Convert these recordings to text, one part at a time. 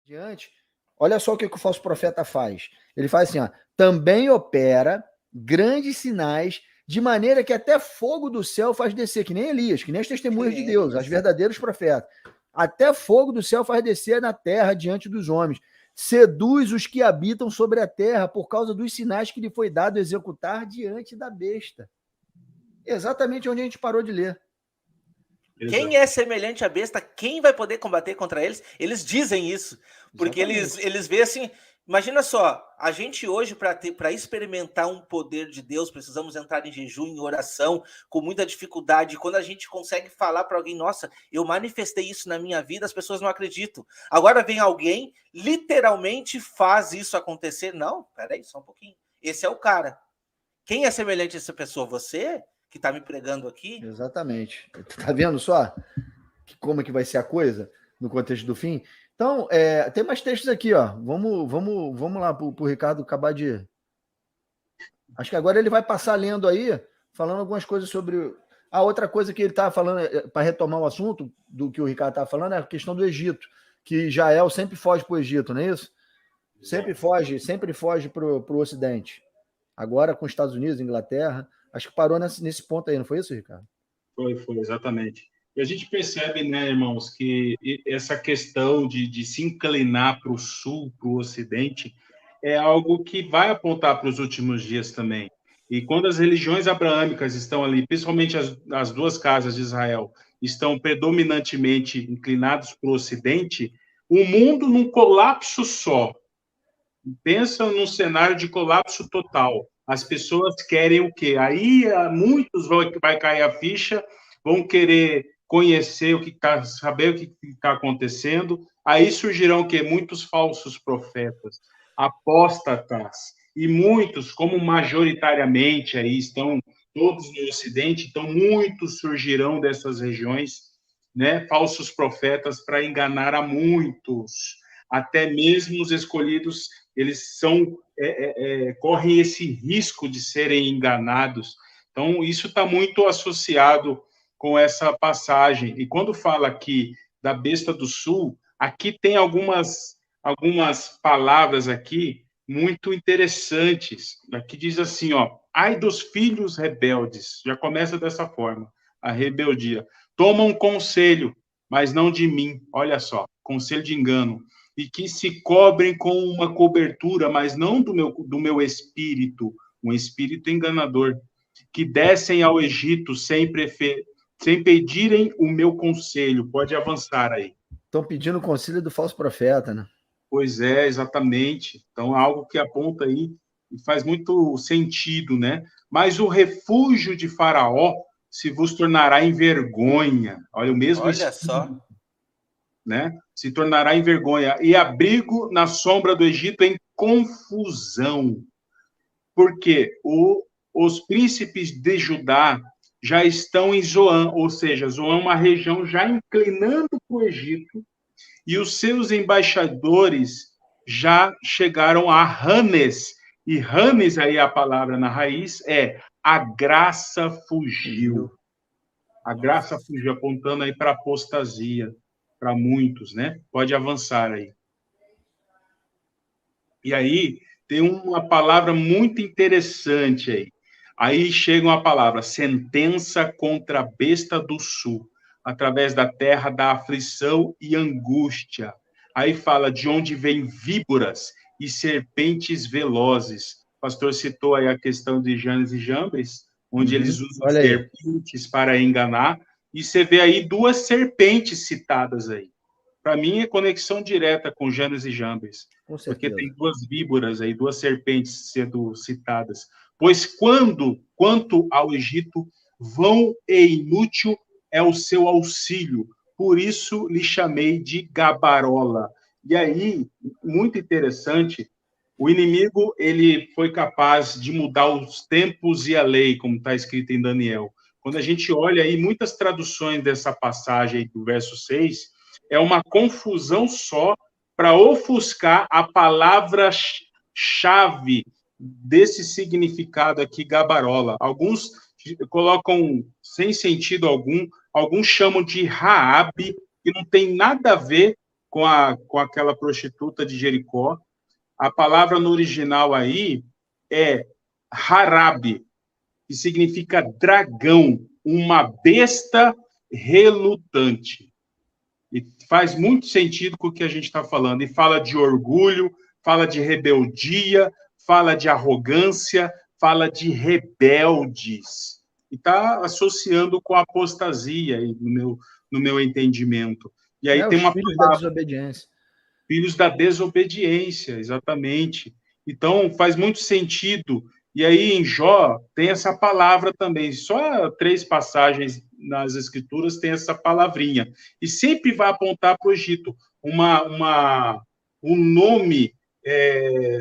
diante, olha só o que o falso profeta faz. Ele faz assim, ó, também opera grandes sinais, de maneira que até fogo do céu faz descer, que nem Elias, que nem as testemunhas de Deus, os verdadeiros profetas. Até fogo do céu faz descer na terra diante dos homens. Seduz os que habitam sobre a terra por causa dos sinais que lhe foi dado executar diante da besta. Exatamente onde a gente parou de ler. Quem é semelhante à besta, quem vai poder combater contra eles? Eles dizem isso, porque eles veem assim, imagina só, a gente hoje, para experimentar um poder de Deus, precisamos entrar em jejum, em oração, com muita dificuldade. Quando a gente consegue falar para alguém, nossa, eu manifestei isso na minha vida, as pessoas não acreditam. Agora vem alguém, literalmente faz isso acontecer. Não, peraí, só um pouquinho. Esse é o cara. Quem é semelhante a essa pessoa? Você? Que está me pregando aqui? Exatamente. Tá vendo só como é que vai ser a coisa no contexto do fim? Então, tem mais textos aqui, ó. Vamos lá para o Ricardo acabar de... Acho que agora ele vai passar lendo aí, falando algumas coisas sobre... A outra coisa que ele estava falando, para retomar o assunto do que o Ricardo estava falando, é a questão do Egito, que Israel sempre foge para o Egito, não é isso? Sempre foge para o Ocidente. Agora com os Estados Unidos, Inglaterra... Acho que parou nesse ponto aí, não foi isso, Ricardo? Foi, exatamente. E a gente percebe, né, irmãos, que essa questão de se inclinar para o sul, para o ocidente, é algo que vai apontar para os últimos dias também. E quando as religiões abraâmicas estão ali, principalmente as duas casas de Israel, estão predominantemente inclinados para o ocidente, o mundo num colapso só. Pensa num cenário de colapso total. As pessoas querem o quê? Aí muitos vai cair a ficha, vão querer conhecer saber o que está acontecendo. Aí surgirão o quê? Muitos falsos profetas, apóstatas, e muitos, como majoritariamente aí estão todos no Ocidente, então muitos surgirão dessas regiões, né? Falsos profetas para enganar a muitos, até mesmo os escolhidos, eles correm esse risco de serem enganados. Então, isso está muito associado com essa passagem. E quando fala aqui da besta do sul, aqui tem algumas palavras aqui muito interessantes. Aqui diz assim, ó, ai dos filhos rebeldes. Já começa dessa forma, a rebeldia. Tomam conselho, mas não de mim. Olha só, conselho de engano. E que se cobrem com uma cobertura, mas não do meu espírito, um espírito enganador, que descem ao Egito sem pedirem o meu conselho. Pode avançar aí. Estão pedindo o conselho do falso profeta, né? Pois é, exatamente. Então, algo que aponta aí e faz muito sentido, né? Mas o refúgio de Faraó se vos tornará em vergonha. Olha, o mesmo Olha só. Né? Se tornará em vergonha, e abrigo na sombra do Egito em confusão. Porque os príncipes de já estão em Zoan, ou seja, Zoan é uma região já inclinando para o Egito, e os seus embaixadores já chegaram a Ranes, e Ranes, aí a palavra na raiz, a graça fugiu. A graça fugiu, apontando aí para a apostasia, para muitos, né? Pode avançar aí. E aí, tem uma palavra muito interessante aí. Aí chega uma palavra, sentença contra a besta do sul, através da terra da aflição e angústia. Aí fala de onde vem víboras e serpentes velozes. O pastor citou aí a questão de Janes e Jambres, onde eles usam serpentes para enganar, e você vê aí duas serpentes citadas aí. Para mim, é conexão direta com Janes e Jambres, porque tem duas víboras aí, duas serpentes sendo citadas. Pois quanto ao Egito, vão e inútil é o seu auxílio, por isso lhe chamei de Gabarola. E aí, muito interessante, o inimigo ele foi capaz de mudar os tempos e a lei, como está escrito em Daniel. Quando a gente olha aí, muitas traduções dessa passagem aí, do verso 6, é uma confusão só para ofuscar a palavra-chave desse significado aqui, Gabarola. Alguns colocam sem sentido algum, alguns chamam de Raabe, que não tem nada a ver com aquela prostituta de Jericó. A palavra no original aí é Harabe, que significa dragão, uma besta relutante. E faz muito sentido com o que a gente está falando. E fala de orgulho, fala de rebeldia, fala de arrogância, fala de rebeldes. E está associando com a apostasia, aí, no meu entendimento. E aí tem uma filhos da desobediência. Filhos da desobediência, exatamente. Então, faz muito sentido. E aí, em Jó, tem essa palavra também. Só 3 passagens nas Escrituras tem essa palavrinha. E sempre vai apontar para o Egito. Um nome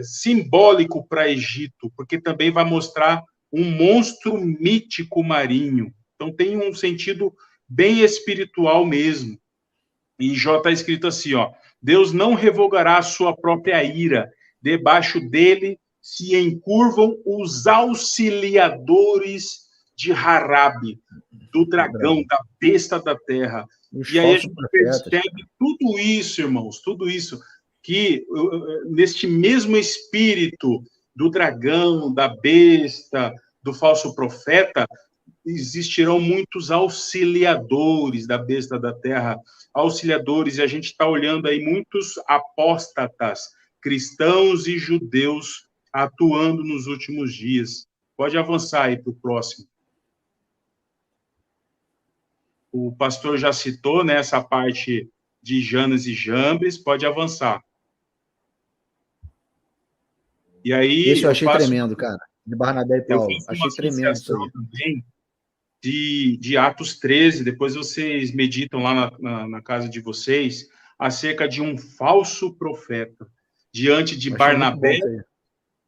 simbólico para Egito, porque também vai mostrar um monstro mítico marinho. Então, tem um sentido bem espiritual mesmo. E em Jó está escrito assim, ó: Deus não revogará a sua própria ira, debaixo dele se encurvam os auxiliadores de Harabe, do dragão, da besta da terra. E aí a gente percebe tudo isso, irmãos, tudo isso, que neste mesmo espírito do dragão, da besta, do falso profeta, existirão muitos auxiliadores da besta da terra, auxiliadores, e a gente está olhando aí muitos apóstatas, cristãos e judeus, atuando nos últimos dias. Pode avançar aí para o próximo. O pastor já citou, né, essa parte de Janes e Jambres, pode avançar. E aí... Esse eu achei tremendo, cara, de Barnabé e Paulo. Achei tremendo isso aí. Também de Atos 13, depois vocês meditam lá na casa de vocês, acerca de um falso profeta, diante de Barnabé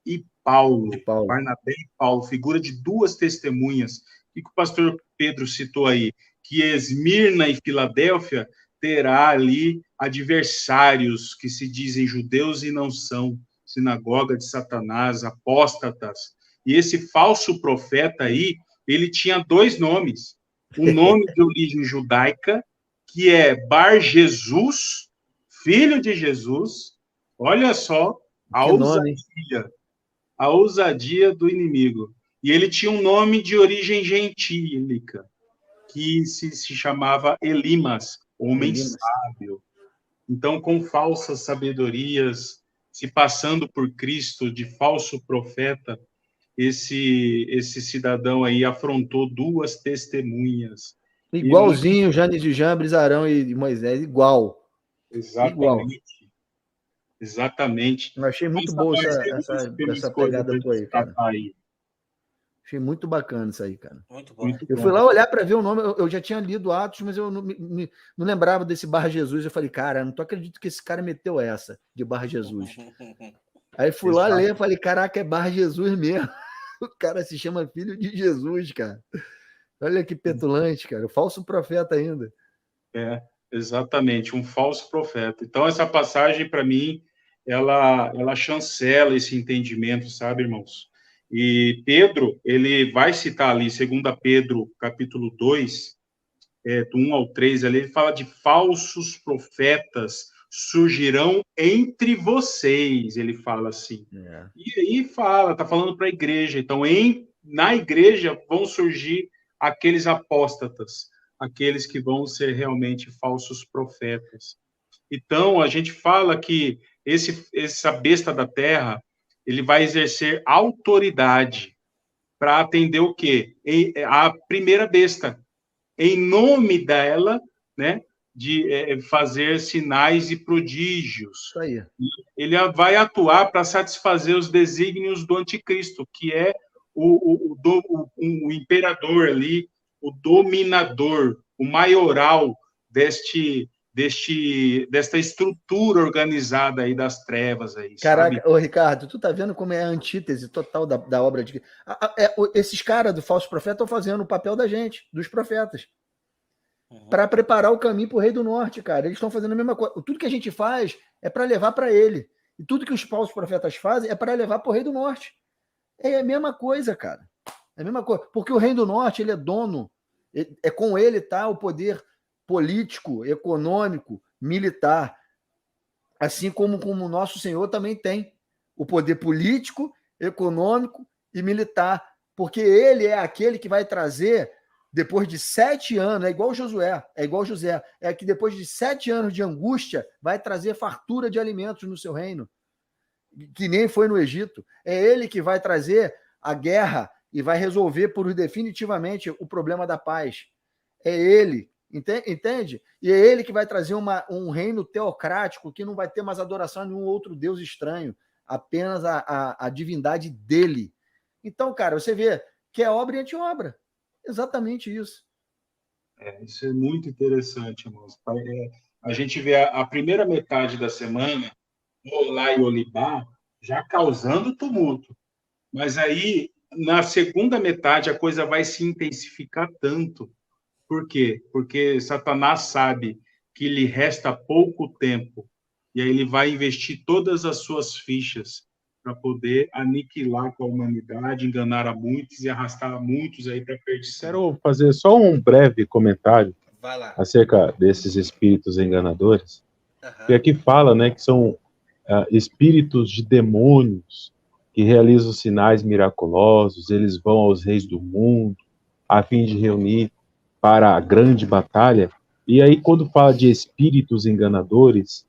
e Paulo. Barnabé e Paulo, figura de 2 testemunhas. O que o pastor Pedro citou aí? Que Esmirna e Filadélfia terá ali adversários que se dizem judeus e não são, sinagoga de Satanás, apóstatas. E esse falso profeta aí, ele tinha 2 nomes. Um nome de origem judaica, que é Bar Jesus, filho de Jesus. Olha só a ousadia do inimigo. E ele tinha um nome de origem gentílica, que se chamava Elimas, homem sábio. Então, com falsas sabedorias, se passando por Cristo de falso profeta, esse cidadão aí afrontou 2 testemunhas. Igualzinho, Janes e Jambres, Arão e Moisés, igual. Exatamente. Exatamente. Eu achei muito boa essa pegada tua aí, cara. Achei muito bacana isso aí, cara. Muito bom. Eu fui lá olhar para ver o nome, eu já tinha lido Atos, mas eu não lembrava desse Bar Jesus. Eu falei, cara, eu não tô acreditando que esse cara meteu essa de Bar Jesus. Aí fui lá ler e falei, caraca, é Bar Jesus mesmo. O cara se chama filho de Jesus, cara. Olha que petulante, cara. O falso profeta ainda. Exatamente, um falso profeta. Então, essa passagem, para mim, ela chancela esse entendimento, sabe, irmãos? E Pedro, ele vai citar ali, 2 Pedro, capítulo 2, do 1 ao 3, ali, ele fala de falsos profetas surgirão entre vocês, ele fala assim. E aí tá falando para a igreja. Então, na igreja vão surgir aqueles apóstatas, aqueles que vão ser realmente falsos profetas. Então, a gente fala que essa besta da terra, ele vai exercer autoridade para atender o quê? A primeira besta. Em nome dela, né, de fazer sinais e prodígios. Isso aí. Ele vai atuar para satisfazer os desígnios do anticristo, que é o imperador ali, o dominador, o maioral desta estrutura organizada aí das trevas aí. Caraca, sabe? Ô Ricardo, tu tá vendo como é a antítese total da obra de... Esses caras do falso profeta estão fazendo o papel da gente, dos profetas, para preparar o caminho para o Rei do Norte, cara. Eles estão fazendo a mesma coisa. Tudo que a gente faz é para levar para ele. E tudo que os falsos profetas fazem é para levar para o Rei do Norte. É a mesma coisa, cara. É a mesma coisa. Porque o Rei do Norte, ele é dono. Com ele tá o poder político, econômico, militar. Assim como o nosso Senhor também tem o poder político, econômico e militar, porque ele é aquele que vai trazer, depois de 7 anos, é igual José, é que depois de 7 anos de angústia, vai trazer fartura de alimentos no seu reino, que nem foi no Egito. É ele que vai trazer a guerra e vai resolver definitivamente o problema da paz. É ele, entende? E é ele que vai trazer um reino teocrático que não vai ter mais adoração a nenhum outro Deus estranho, apenas a divindade dele. Então, cara, você vê que é obra e anti-obra. Exatamente isso. Isso é muito interessante, irmãos. A gente vê a primeira metade da semana, Olá e Olibá, já causando tumulto. Mas aí, na segunda metade, a coisa vai se intensificar tanto. Por quê? Porque Satanás sabe que lhe resta pouco tempo. E aí ele vai investir todas as suas fichas para poder aniquilar com a humanidade, enganar a muitos e arrastar muitos aí para a perdição. Quero fazer só um breve comentário Vai lá. acerca desses espíritos enganadores. Que aqui fala, né, que são espíritos de demônios que realizam sinais miraculosos, eles vão aos reis do mundo a fim de reunir para a grande batalha. E aí, quando fala de espíritos enganadores,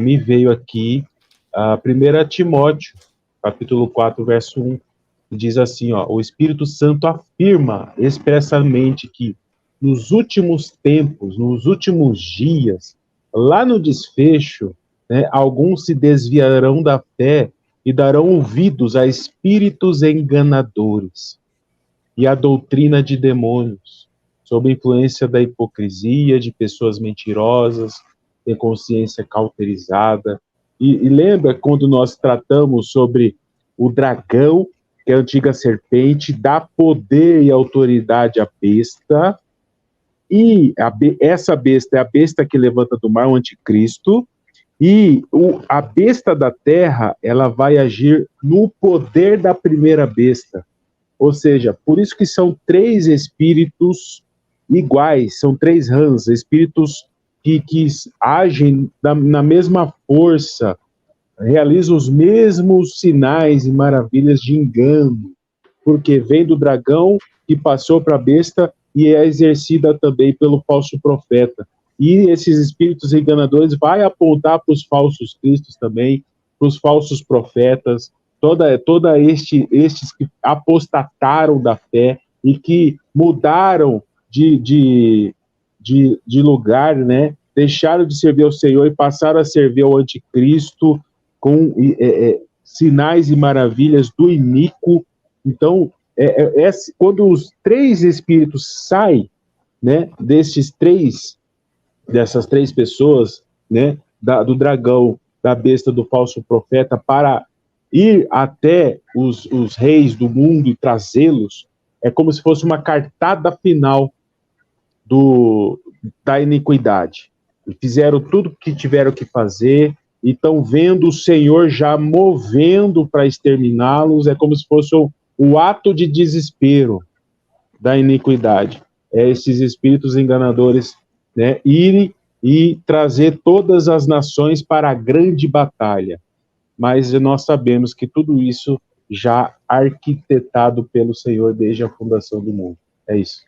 me veio aqui a 1 Timóteo, capítulo 4, verso 1, que diz assim, ó, o Espírito Santo afirma expressamente que nos últimos tempos, nos últimos dias, lá no desfecho, né, alguns se desviarão da fé e darão ouvidos a espíritos enganadores e a doutrina de demônios, sob influência da hipocrisia, de pessoas mentirosas, de consciência cauterizada. E lembra quando nós tratamos sobre o dragão, que é a antiga serpente, dá poder e autoridade à besta, e essa besta é a besta que levanta do mar, o anticristo, e a besta da terra, ela vai agir no poder da primeira besta. Ou seja, por isso que são 3 espíritos iguais, são 3 rãs, espíritos que agem na mesma força, realizam os mesmos sinais e maravilhas de engano, porque vem do dragão que passou para a besta e é exercida também pelo falso profeta. E esses espíritos enganadores vai apontar para os falsos cristos também, para os falsos profetas, toda estes que apostataram da fé e que mudaram de lugar, né? Deixaram de servir ao Senhor e passaram a servir ao anticristo com sinais e maravilhas do iníquo. Então, quando os 3 espíritos saem, né, dessas 3 pessoas, né, do dragão, da besta, do falso profeta, para ir até os reis do mundo e trazê-los, é como se fosse uma cartada final da iniquidade. E fizeram tudo o que tiveram que fazer, e estão vendo o Senhor já movendo para exterminá-los, é como se fosse o ato de desespero da iniquidade. Esses espíritos enganadores, né, irem e trazer todas as nações para a grande batalha. Mas nós sabemos que tudo isso já arquitetado pelo Senhor desde a fundação do mundo. É isso.